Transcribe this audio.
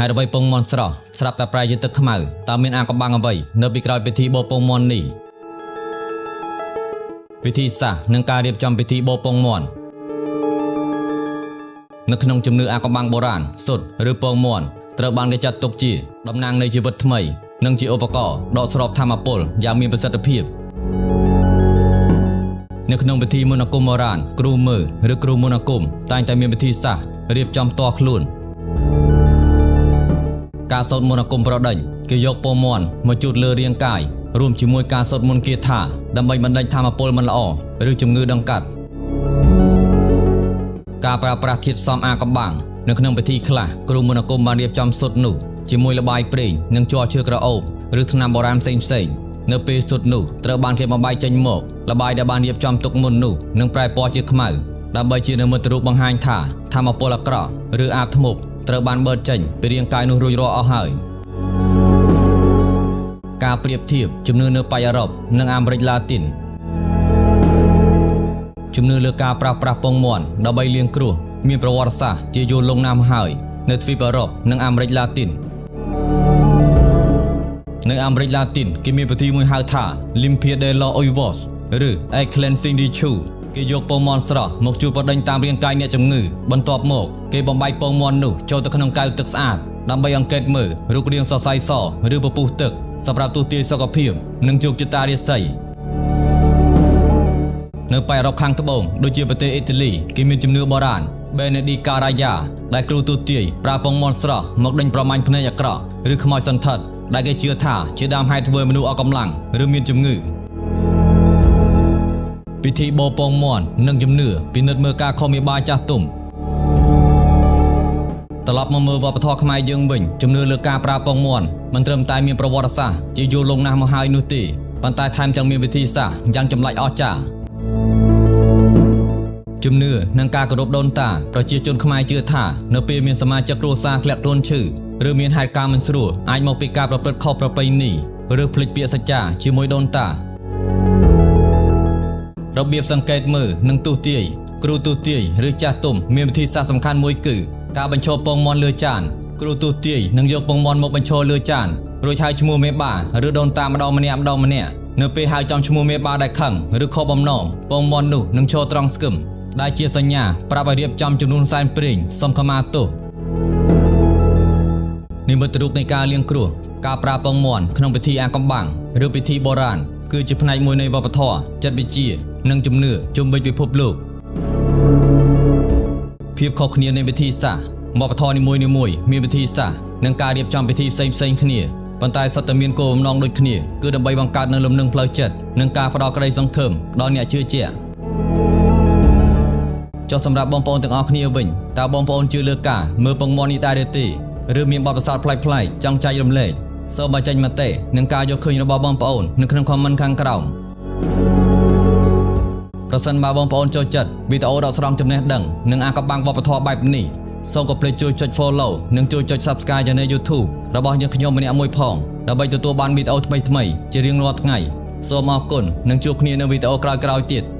ហើយដើម្បីពងមន់ស្រស់ស្រាប់តែប្រែជាទឹកខ្មៅតើមានអាកំបាំងអ្វីនៅពីក្រោយពិធីបោពងមន់នេះពិធីសាសនិងការរៀបចំពិធីបោពងមន់នៅក្នុងជំនឿអាកំបាំងបុរាណសុទ្ធឬពងមន់ត្រូវបានគេចាត់ទុកជាតំណាងនៃជីវិតថ្មីនិងជាឧបករណ៍ដកស្រពធម៌ពលយ៉ាងមានប្រសិទ្ធភាពនៅក្នុងពិធីមន្តអាគមបុរាណគ្រូមើលឬគ្រូមន្តអាគមតែងតែមានពិធីសាសរៀបចំផ្ទាល់ខ្លួនការសូត្រមន្តអាគមប្រដេញគេយកពងមន់មកជូតលើរាងកាយរួមជាមួយការសូត្រមន្តគាថាដើម្បីបណ្ដេញធម៌ពលមិនល្អឬជំងឺដង្កាត់ការប្រើប្រាស់ធាតុផ្សំអាកំបាំងនៅក្នុងពិធីខ្លះគ្រូមន្តអាគមបានរៀបចំសុទ្ធនោះជាមួយល្បាយប្រេងនិងជ័រឈើក្រអូបឬថ្នាំបុរាណផ្សេងៗនៅពេលសុទ្ធនោះត្រូវបានគេបំបែកចេញមកល្បាយដែលបានរៀបចំទុកមុននោះនឹងប្រែពណ៌ជាខ្មៅដើម្បីជានិមិត្តរូបបង្ហាញថាធម៌ពលអាក្រក់ឬអាបធ្មប់ត្រូវបានបឺតចេញពីរាងកាយនោះរួចរាល់អស់ហើយការប្រៀបធៀបជំនឿនៅប៉ៃអឺរ៉ុបនិងអាមេរិកឡាទីនជំនឿលើការប្រើប្រាស់ពងមន់ដើម្បីលាងគ្រោះមានប្រវត្តិសាស្ត្រជាយូរលង់ណាស់មកហើយនៅទ្វីបអឺរ៉ុបនិងអាមេរិកឡាទីននៅអាមេរិកឡាទីនគេមានពិធីមួយហៅថា Limpia de los Oivos ឬ Egg Cleansing Ritual គេយកពងមន់ស្រស់មកជូតបដិញតាមរាងកាយអ្នកជំងឺបន្ទាប់មកគេបំបែកពងមន់នោះចូលទៅក្នុងកែវទឹកស្អាតដើម្បីអង្កេតមើលរូបរាងសរសៃសឬពពុះទឹកសម្រាប់ទូទាយសុខភាពនិងជោគជតារាសីនៅប៉ៃអឺរ៉ុបខាងត្បូងដូចជាប្រទេសអ៊ីតាលីគេមានជំនឿបុរាណ Benedict Caraya ដែលគ្រូទូទាយប្រើពងមន់ស្រស់មកដេញប្រមាញ់ភ្នែកអាក្រក់ឬខ្មោចសន្ធិដ្ឋដែលគេជឿថាជាដើមហេតុធ្វើមនុស្សអស់កម្លាំងឬមានជំងឺពិធីបោពងមន់និងជំនឿពិនិត្យមើលការខុសមេបាចាស់ទុំត្រឡប់មកមើលវប្បធម៌ខ្មែរយើងវិញជំនឿលើការប្រើពងមន់មិនត្រឹមតែមានប្រវត្តិសាស្ត្រជាយូរលង់ណាស់មកហើយនោះទេប៉ុន្តែថែមទាំងមានវិធីសាស្ត្រយ៉ាងចម្លែកអស្ចារ្យជំនឿនិងការគោរពដូនតាប្រជាជនខ្មែរជឿថានៅពេលមានសមាជិកគ្រួសារធ្លាក់ខ្លួនឈឺឬមានហេតុការណ៍មិនស្រួលអាចមកពីការប្រព្រឹត្តខុសប្រពៃណីឬភ្លេចពាក្យសច្ចាជាមួយដូនតារបៀបសង្កេតមើលនិងទស្សទាយគ្រូទស្សទាយឬចាស់ទុំមានវិធីសាស្ត្រសំខាន់មួយគឺការបញ្ឈរពងមន់លើចានគ្រូទស្សទាយនឹងយកពងមន់មកបញ្ឈរលើចានរួចហៅឈ្មោះមេបាឬដូនតាម្ដងម្នាក់នៅពេលហៅចំឈ្មោះមេបាដែលខឹងឬខុសបំណងពងមន់នោះនឹងឈរត្រង់ស្គឹមដែលជាសញ្ញាប្រាប់ឲ្យរៀបចំចំនួនសែនព្រេងសុំខមាទោសនិមិត្តរូបនៃការលាងគ្រោះការប្រើពងមន់ក្នុងពិធីអាកំបាំងឬពិធីបុរាណគឺជាផ្នែកមួយនៃវប្បធម៌ចិត្តវិទ្យានិងជំនឿជុំវិញពិភពលោកភាពខុសគ្នានៃពិធីសាសវប្បធម៌នីមួយៗមានពិធីសាសនិងការរៀបចំពិធីផ្សេងៗគ្នាប៉ុន្តែសុទ្ធតែមានគោលបំណងដូចគ្នាគឺដើម្បីបង្កើតនូវលំនឹងផ្លូវចិត្តនិងការផ្ដល់ក្តីសង្ឃឹមដល់អ្នកជឿជាក់ចុះសម្រាប់បងប្អូនទាំងអស់គ្នាវិញតើបងប្អូនជឿលើការមើលពងមន់នេះដែរឬទេឬមានបទពិសោធន៍ប្លែកៗចង់ចែករំលែកសូមបញ្ចេញមតិនិងការយកឃើញរបស់បងប្អូននៅក្នុង comment ខាងក្រោមប្រសិនបើបងប្អូនចូលចិត្តវីដេអូដកស្រង់ចំណេះដឹងនិងអាកំបាំងវប្បធម៌បែបនេះសូមកុំភ្លេចជួយចុច follow និងជួយចុច subscribe នៅ YouTube របស់យើងខ្ញុំម្នាក់មួយផងដើម្បីទទួលបានវីដេអូថ្មីៗជារៀងរាល់ថ្ងៃសូមអរគុណនិងជួបគ្នានៅវីដេអូក្រោយៗទៀត